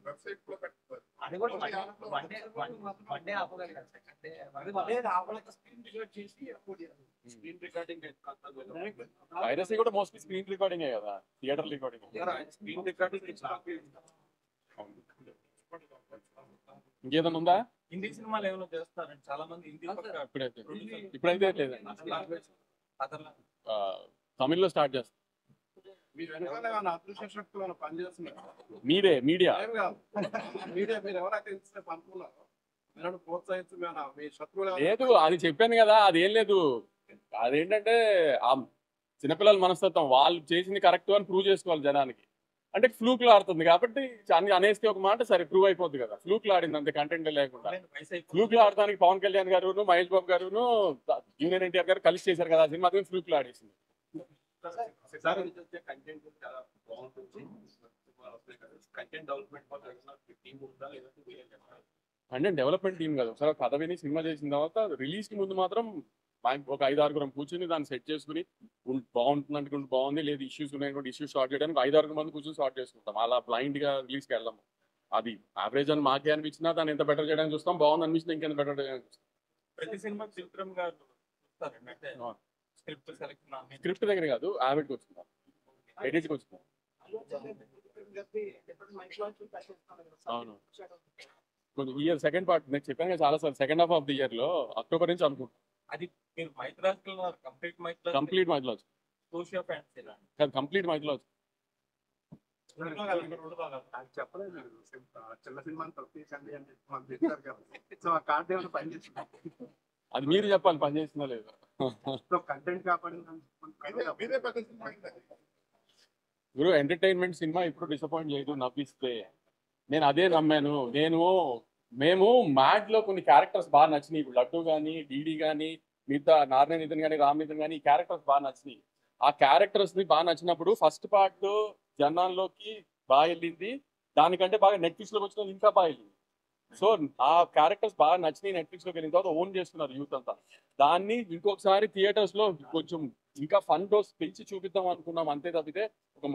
S3: వెబ్సైట్ లో పెట్టుకోవాలి.
S2: అది కూడా వన్డే ఆపగలి స్క్రీన్ రికార్డింగ్
S1: పైరసీ కూడా మోస్ట్లీ స్క్రీన్ రికార్డింగ్ కదా, థియేటర్ రికార్డింగ్.
S2: స్క్రీన్ రికార్డింగ్
S1: ఇంకేదైనా ఉందా?
S2: హిందీ సినిమాలు ఏమైనా చేస్తారండి చాలా మంది హిందీ
S1: ఇప్పుడైతే లేదండి. తమిళ్లో స్టార్ట్ చేస్తాం.
S5: మీరు వెనకాల ఏమైనా అదృశ్య శక్తులు ఏమైనా పనిచేస్తున్నారు?
S1: మీరే మీడియా
S5: మీడియా మీరు ఎవరైతే ఇన్స్టెప్ అనుకున్నారో మీరు ప్రోత్సహించి మీ శత్రువులు
S1: లేదు, అది చెప్పాను కదా, అదేం లేదు. అదేంటంటే ఆ చిన్నపిల్లల మనస్తత్వం, వాళ్ళు చేసింది కరెక్ట్ అని ప్రూవ్ చేసుకోవాలి జనానికి. అంటే ఫ్లూక్లు ఆడుతుంది కాబట్టి అనేస్తే ఒక మాట సరే ప్రూవ్ అయిపోద్ది కదా. ఫ్లూక్లు ఆడింది అంతే, కంటెంట్ లేకుండా. ఫ్లూక్లు ఆడటానికి పవన్ కళ్యాణ్ గారును మహేష్ బాబు గారును జూనియర్ ఎన్టీఆర్ గారు కలిసి చేశారు కదా ఆ సినిమా, ఫ్లూక్లు ఆడేసింది.
S2: కంటెంట్ చాలా బాగుంటుంది. కంటెంట్
S1: డెవలప్మెంట్ టీం కదా, ఒకసారి కథ విని సినిమా చేసిన తర్వాత రిలీజ్ కి ముందు మాత్రం ఒక 5-6 కూర్చొని దాన్ని సెట్ చేసుకుని బాగుంటుంది అనుకుంటే బాగుంది, లేదు ఇష్యూస్ ఉన్నాయనుకుంటే ఇష్యూస్ సార్ట్ చేయడానికి 5-6 మంది కూర్చొని సార్ట్ చేసుకుంటాం. అలా బ్లైండ్ గా రిలీజ్కి వెళ్ళాము. అది యావరేజ్ అని మాకే అనిపించినా దాన్ని ఎంత బెటర్ చేయడానికి చూస్తాం, బాగుంది అనిపించినా ఇంకెంత బెటర్ చేయడానికి చూస్తాం.
S2: ప్రతి సినిమా చిత్రం గారు
S1: స్క్రిప్ట్ దగ్గర కాదు, యావరేజ్కి వచ్చిందా, ఎడిట్కి వచ్చిందా. అవును, కొంచెం ఇయర్ సెకండ్ పార్ట్ నేను చెప్పాను కదా చాలా sir, second half of the year లో అక్టోబర్ నుంచి అనుకుంటాం.
S2: అది మీరు mythological
S1: complete mythology
S2: socio fantasy
S1: కాదు, కంప్లీట్ మైథలాజీ.
S5: చెప్పలేదు చిన్న సినిమాని తప్పేసండి అని మాకు చెప్పారు కదా. సో ఆ కార్డు ఏమైనా పనిచేస్తుంది?
S1: అది మీరు చెప్పాలి పని చేస్తుందా లేదా.
S5: కంటెంట్ కాపాడింది
S1: గురు, ఎంటర్టైన్మెంట్ సినిమా ఇప్పుడు డిసప్పాయింట్ చేయదు, నవ్విస్తే. నేను అదే నమ్మాను. మేము మ్యాడ్ లో కొన్ని క్యారెక్టర్స్ బాగా నచ్చినాయి. ఇప్పుడు లడ్డు కానీ, డీడీ కానీ, మిగతా నారాయణ నితిన్ కానీ, రామ్ నితిన్ కానీ, ఈ క్యారెక్టర్స్ బాగా నచ్చినాయి. ఆ క్యారెక్టర్స్ ని బాగా నచ్చినప్పుడు ఫస్ట్ పార్ట్ జనాల్లోకి బాగా వెళ్ళింది, దానికంటే బాగా నెట్ఫ్లిక్స్ లోకి వచ్చినది ఇంకా బాగా వెళ్ళింది. సో ఆ క్యారెక్టర్స్ బాగా నచ్చినాయి, నెట్ఫ్లిక్స్ లోకి వెళ్ళిన తర్వాత ఓన్ చేస్తున్నారు యూత్ అంతా. దాన్ని ఇంకొకసారి థియేటర్స్ లో కొంచెం ఇంకా ఫన్ డోస్ పెంచి చూపిద్దాం అనుకున్నాం, అంతే తప్పితే ఒక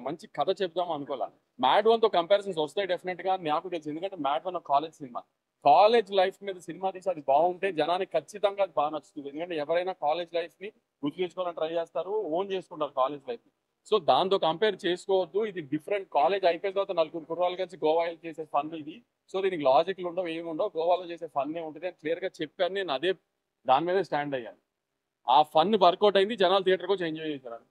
S1: మంచి కథ చెప్దాం అనుకోవాలి. మ్యాడ్ 1తో కంపారిజన్స్ వస్తాయి డెఫినెట్ గా, నాకు తెలుసు. ఎందుకంటే mad 1 college cinema, college life మీద సినిమా తీసి అది బాగుంటే జనానికి ఖచ్చితంగా అది బాగా నచ్చుతుంది. ఎందుకంటే ఎవరైనా కాలేజ్ లైఫ్ ని గుర్తు తెచ్చుకోవాలని ట్రై చేస్తారు, ఓన్ చేసుకుంటారు కాలేజ్ లైఫ్. సో దాంతో కంపేర్ చేసుకోవద్దు. ఇది డిఫరెంట్. కాలేజ్ అయిపోయిన తర్వాత 4 కుర్రాలు కలిసి గోవా చేసే ఫన్ ఇది. సో దీనికి లాజిక్లు ఉండవు, ఏమి ఉండవు, గోవాలో చేసే ఫన్నే ఉంటుంది అని క్లియర్ గా చెప్పాను. నేను అదే దాని మీదే స్టాండ్ అయ్యాను. ఆ ఫన్ వర్కౌట్ అయింది, జనాలు థియేటర్కి వచ్చి ఎంజాయ్ చేశారు.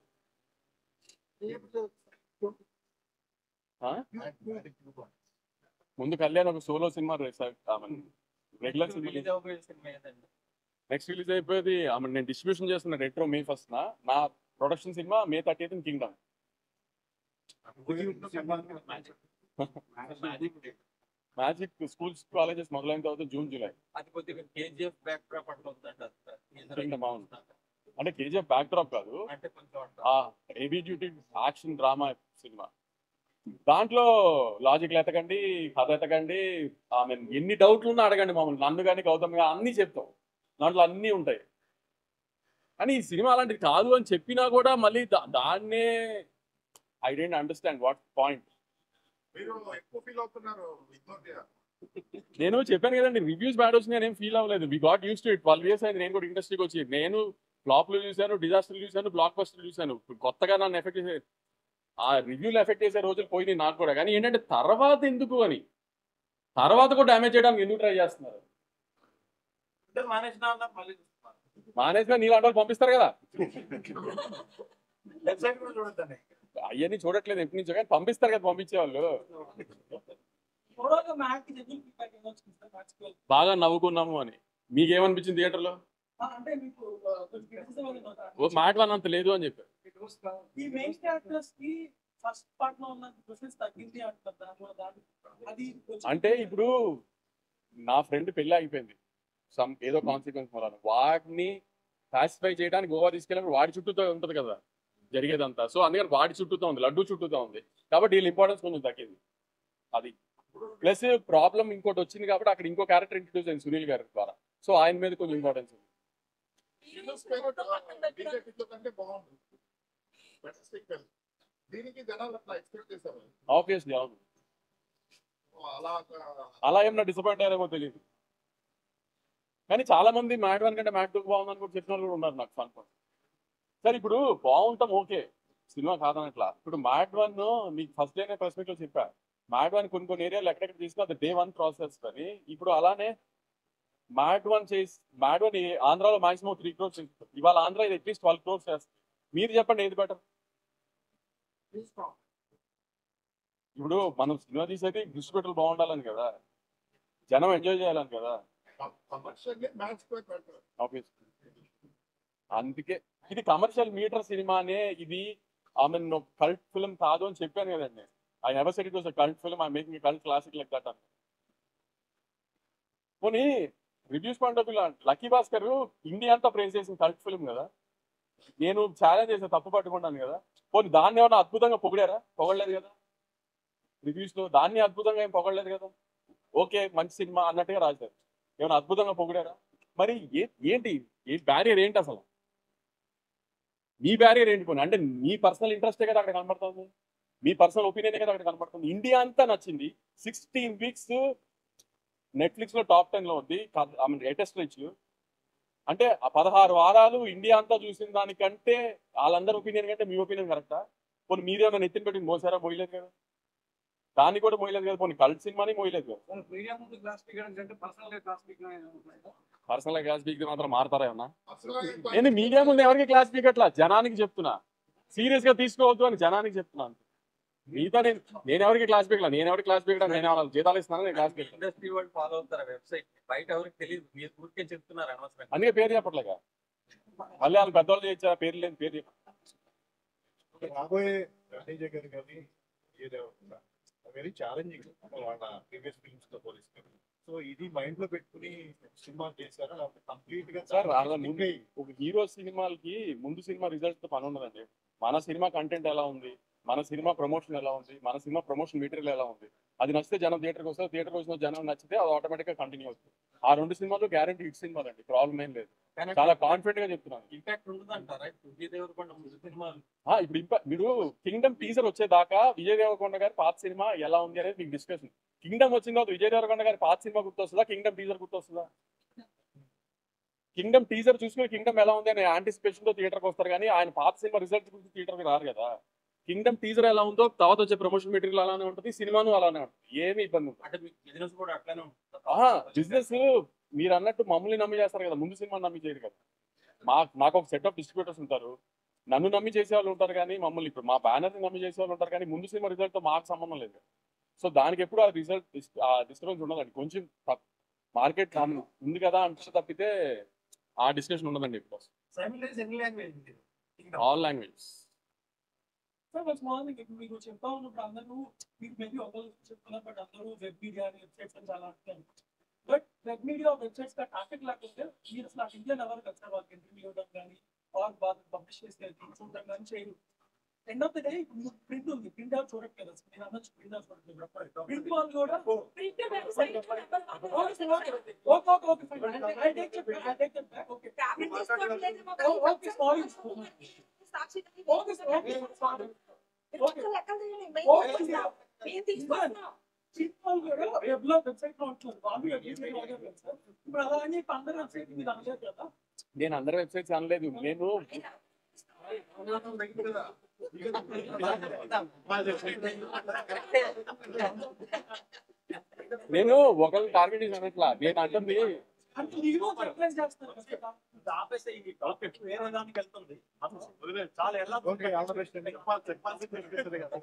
S1: ముందు కళ్యాణ్ ఒక solo cinema regular cinema next release అయిపోయేది. నేను డిస్ట్రిబ్యూషన్ చేస్తున్న రెట్రో May 1st నా production cinema May 30th Kingdom. Magic schools colleges మొదలైన తర్వాత June July.
S2: అది కొద్దిగా KGF బ్యాక్ డ్రాప్ అట్లా ఉందంట.
S1: కింగ్డమ్ అవును, అంటే KGF బ్యాక్ డ్రాప్ కాదు,
S2: అంటే కొంచెం
S1: heavy duty action drama cinema. దాంట్లో లాజిక్లు ఎతకండి, కథ ఎతకండి, ఎన్ని డౌట్లు ఉన్నా అడగండి మమ్మల్ని, నన్ను కానీ గౌతమ్ కానీ అన్నీ చెప్తాం. దాంట్లో అన్నీ ఉంటాయి. కానీ ఈ సినిమా అలాంటిది కాదు అని చెప్పినా కూడా మళ్ళీ దాన్నే I don't understand what point.
S3: మీరు ఎక్కువ ఫీల్ అవుతున్నారు.
S1: నేను చెప్పాను కదండి, రివ్యూస్ బ్యాడ్ వచ్చి నేనేం ఫీల్ అవ్వలేదు. We got use to it. 12 years అయింది నేను కూడా ఇండస్ట్రీకి వచ్చి. నేను ఫ్లాప్లు చూశాను, డిజాస్టర్లు చూశాను, బ్లాక్ బస్టర్లు చూశాను. కొత్తగా నన్ను ఎఫెక్ట్ చేసే ఆ రివ్యూలు ఎఫెక్ట్ చేసే రోజులు పోయినాయి నాకు కూడా. కానీ ఏంటంటే తర్వాత ఎందుకు అని, తర్వాత కూడా డ్యామేజ్ చేయడానికి ఎందుకు ట్రై చేస్తున్నారు? మానేసినా నీలాంటి వాళ్ళు పంపిస్తారు కదా. అవన్నీ చూడట్లేదు ఎప్పటి నుంచో, కానీ పంపిస్తారు కదా పంపించేవాళ్ళు. బాగా నవ్వుకున్నాము అని మీకేమనిపించింది థియేటర్లో? ఓ మాట 1 అంత లేదు అని చెప్పారు.
S6: ఈ మెయిన్ క్యారెక్టర్స్ కి ఫస్ట్ పార్ట్ లో ఉన్న క్వశ్చన్స్ తగ్గింది అంటారు అది
S1: అంటే ఇప్పుడు నా ఫ్రెండ్ పెళ్లి అయిపోయింది ఏదో కాన్సిక్వెన్స్ వల్ల వాడిని క్లాసిఫై చేయడానికి గోవా తీసుకెళ్ళినప్పుడు వాడి చుట్టూతో ఉంటుంది కదా జరిగేదంతా. సో అందుకని వాడి చుట్టూతో ఉంది, లడ్డు చుట్టూతో ఉంది కాబట్టి వీళ్ళ ఇంపార్టెన్స్ కొంచెం తగ్గింది. అది ప్లస్ ప్రాబ్లం ఇంకోటి వచ్చింది కాబట్టి అక్కడ ఇంకో క్యారెక్టర్ ఇంట్రడ్యూస్ అయింది సునీల్ గారి ద్వారా. సో ఆయన మీద కొంచెం ఇంపార్టెన్స్ ఉంది.
S3: బీజేపీతో కంటే బాగుంది దీనికి జనాలు అట్లా ఎక్స్పెక్ట్ చేశారు.
S1: ఆబ్వియస్లీ అవును.
S3: అలా
S1: అలా ఏమన్నా డిసప్పాయింట్ అయ్యారేమో తెలియదు కానీ చాలా మంది మ్యాట్ 1 కంటే మ్యాట్ 2 బాగుందని కూడా చెప్పిన వాళ్ళు కూడా ఉన్నారు నాకు ఫన్ పాయింట్. సరే ఇప్పుడు బాగుంటాం ఓకే, సినిమా కాదనట్లా. ఇప్పుడు మ్యాట్ 1 మీకు ఫస్ట్ డేనే ప్రెస్ మీట్ లో చెప్పా, మ్యాట్ 1 కొన్ని ఏరియాలు ఎక్కడెక్కడ తీసుకుని అది day 1 ప్రాసెస్ అని. ఇప్పుడు అలానే మ్యాట్ 1 ఆంధ్రాలో మాక్సిమం 3 crores చేస్తుంది. ఇవాళ ఆంధ్ర ఇది అట్లీస్ట్ 12 crores చేస్తుంది. మీరు చెప్పండి ఏది బెటర్? ఇప్పుడు మనం సినిమా తీసేది డిస్ట్రిబ్యూటర్లు బాగుండాలని కదా, జనం ఎంజాయ్ చేయాలని కదా.
S3: కమర్షియల్లీ మ్యాచ్ పెట్టారు.
S1: ఆబ్వియస్ అందుకే ఇది కమర్షియల్ మీటర్ సినిమానే. ఇది ఆమె కల్ట్ ఫిల్మ్ కాదు అని చెప్పాను కదండి. I never said it was a cult film, I making cult classic like that అని. పోనీ reviews point of view lucky Bhaskar India అంతా ప్రేజ్ చేసిన కల్ట్ ఫిల్మ్ కదా, నేను ఛాలెంజ్ చేసే తప్పు పట్టుకున్నాను కదా. పోనీ దాన్ని ఏమైనా అద్భుతంగా పొగిడారా? పొగడలేదు కదా. రివ్యూస్ లో దాన్ని అద్భుతంగా ఏం పొగడలేదు కదా. ఓకే మంచి సినిమా అన్నట్టుగా రాశారు, ఏమైనా అద్భుతంగా పొగిడారా? మరి ఏంటి బ్యారియర్ ఏంటి అసలు? మీ బ్యారియర్ ఏంటి? పోనీ అంటే మీ పర్సనల్ ఇంట్రెస్టే కదా అక్కడ కనబడుతుంది, మీ పర్సనల్ ఒపీనియనే కదా అక్కడ కనబడుతుంది. ఇండియా అంతా నచ్చింది, 16 weeks నెట్ఫ్లిక్స్ లో టాప్ 10 లో ఉంది, లేటెస్ట్ రీచ్. అంటే ఆ 16 వారాలు ఇండియా అంతా చూసిన దానికంటే వాళ్ళందరి ఒపీనియన్ కంటే మీ ఒపీనియన్ కరెక్టా? పోనీ మీరేమైనా నెత్తిన పెట్టి మోసారా? మోయలేదు కదా, దాన్ని కూడా మోయలేదు కదా. పోనీ కల్ట్ సినిమాని మోయలేదు కదా.
S5: మీడియా ముందు క్లాస్ స్పీకర్ అంటే పర్సనల్ గా class speaker
S1: personal class peak మాత్రం మారతారా ఏమన్నా?
S3: అసలు
S1: నేను మీడియా ముందు ఎవరికి క్లాస్ పీకట్లా, జనానికి చెప్తున్నా. సీరియస్ గా తీసుకోవద్దు అని జనానికి చెప్తున్నాను. మిగతా నేను ఎవరికి క్లాస్ పీకలా, నేను ఎవరికి క్లాస్ పీకడా, నేను ఏమైనా జీతాలు ఇస్తున్నాను, నేను క్లాస్ పీక్.
S2: ఇండస్ట్రీ వాళ్ళు ఫాలో అవుతారు వెబ్సైట్, బయట ఎవరికి తెలియదు, మీరు ఊరికే చెప్తున్నారు అనవసరంగా.
S1: అందుకే పేరు చెప్పట్లేక, మళ్ళీ వాళ్ళు పెద్దవాళ్ళు చేయించారా పేరు లేని పేరు చెప్ప.
S7: రాబోయే మేనేజర్ గారు కానీ వెరీ ఛాలెంజింగ్ వాళ్ళ ప్రీవియస్ ఫిల్మ్స్ తో పోలిస్తే. సో ఇది మైండ్ లో పెట్టుకుని సినిమా చేశారా కంప్లీట్ గా?
S1: సార్ అలా ముందే ఒక హీరో సినిమాలకి ముందు సినిమా రిజల్ట్ తో పని ఉండదండి. మన సినిమా కంటెంట్ ఎలా ఉంది, మన సినిమా ప్రమోషన్ ఎలా ఉంది, మన సినిమా ప్రమోషన్ మెటీరియల్ ఎలా ఉంది, అది నచ్చితే జనం థియేటర్కి వస్తారు, థియేటర్కి వచ్చిన జనం నచ్చితే అది ఆటోమేటిక్ గా కంటిన్యూ అవుతుంది. ఆ 2 సినిమాలు గ్యారంటీ హిట్ సినిమాలు అండి, ప్రాబ్లం ఏం లేదు. చాలా కాన్ఫిడెంట్ గా చెప్తున్నాను.
S2: ఇంపాక్ట్ ఉంటుందంటారా విజయ్ దేవరకొండ ముందు సినిమాలు?
S1: ఇప్పుడు మీరు కింగ్డమ్ టీజర్ వచ్చేదాకా విజయ్ దేవరకొండ గారి పాత సినిమా ఎలా ఉంది అనేది మీకు డిస్కషన్. కింగ్డమ్ వచ్చిన తర్వాత విజయ్ దేవరకొండ గారి పాత సినిమా గుర్తొస్తుందా, కింగ్డమ్ టీజర్ గుర్తొస్తుందా? కింగ్డమ్ టీజర్ చూసుకుని కింగ్డమ్ ఎలా ఉంది అని యాంటిసిపేషన్ తో థియేటర్కి వస్తారు కానీ ఆయన పాత సినిమా రిజల్ట్ గురించి థియేటర్కి రారు కదా. కింగ్డమ్ టీజర్ ఎలా ఉందో తర్వాత వచ్చే ప్రమోషన్ మెటీరియల్ అలానే ఉంటుంది, సినిమాను అలానే ఉంటుంది, ఏమి ఇబ్బంది ఉంటుంది.
S2: అంటే మీకు బిజినెస్ కూడా అట్లానే ఉంటుంది.
S1: బిజినెస్ మీరు అన్నట్టు మమ్మల్ని నమ్మి చేస్తారు కదా, ముందు సినిమా నమ్మి చేయరు కదా. నాకు ఒక సెట్ ఆఫ్ డిస్ట్రిబ్యూటర్స్ ఉంటారు, నన్ను నమ్మి చేసే వాళ్ళు ఉంటారు కానీ మమ్మల్ని ఇప్పుడు మా బ్యానర్ని నమ్మి చేసే వాళ్ళు ఉంటారు కానీ ముందు సినిమా రిజల్ట్తో మాకు సంబంధం లేదు. సో దానికి ఎప్పుడు ఆ రిజల్ట్ డిస్టర్బెన్స్ ఉండదండి. కొంచెం మార్కెట్ ఉంది కదా అంటే తప్పితే ఆ డిస్కషన్ ఉండదండి. ఇప్పుడు ఆల్ లాంగ్వేజెస్
S6: మీకు చెప్తా ఉన్నప్పుడు అందరూ మీకు మేబీ ఒకరు చెప్తున్నారు, బట్ అందరూ వెబ్ మీడియా వెబ్సైట్స్ అని చాలా అంటారు. బట్ వెబ్ మీడియా వెబ్సైట్స్ గా ట్రాఫిక్ లేకపోతే మీరు అసలు నాకు ఇండియన్ ఎవరు కలిసారు వాళ్ళకి ఇంటర్వ్యూ ఇవ్వడం కానీ వాళ్ళు పబ్లిష్ చేసి చూడడం కానీ చేయరు. End of the day print ఉంది, ప్రింట్ అవుట్ చూడట్లేదు అసలు. మీరు అనొచ్చు ప్రింట్ అవుట్ చూడట్లేదు, ప్రింట్ వాళ్ళు కూడా
S1: నేను అందరి వెబ్సైట్స్ అనలేదు. నేను ఒకరిని టార్గెట్ చేసి అనట్లా, నేను అంటుంది
S2: వేరే దానికి వెళ్తుంది చాలా ఎలా
S7: ఓకే, ఆల్ ద బెస్ట్ అండి. చెప్పాల్సింది కదా.